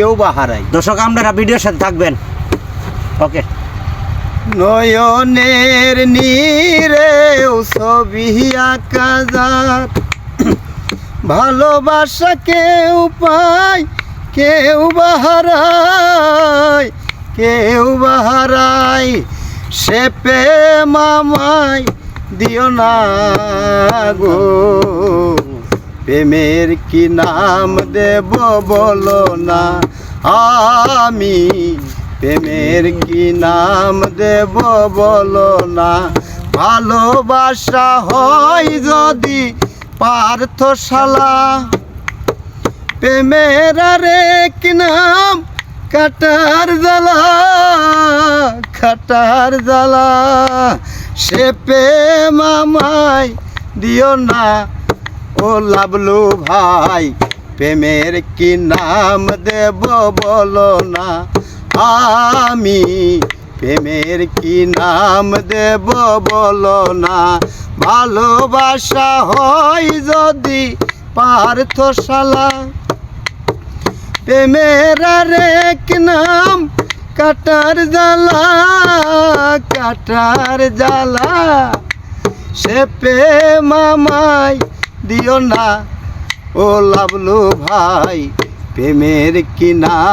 কেউ বা হারাই। দর্শক আপনারা ভিডিওর সাথে থাকবেন। ওকে। নয়নের নীরে ছবি আঁকা যাক, ভালোবাসা কেউ পায় কেউ বা হারায়, কেউ বা হারায়, সে প্রেম আমায় দিও না গো। প্রেমের কি নাম দেব বলো না, আমি প্রেমের কি নাম দেব বলো না। ভালোবাসা হয় যদি পার্থশালা, প্রেমের আরেক নাম কাটার জ্বালা, কাটার জ্বালা, সে প্রেম আমায় দিও না ও লাবলু ভাই। প্রেমের কি নাম দেব বলো না, আমি প্রেমের কি নাম দেব বলো না। ভালোবাসা হয় যদি পার্থশালা, প্রেমের আরেক নাম কাটার জ্বালা, কাটার জ্বালা, সে প্রেম আমায় দিও না ও লাবলু ভাই। প্রেমের কি নাম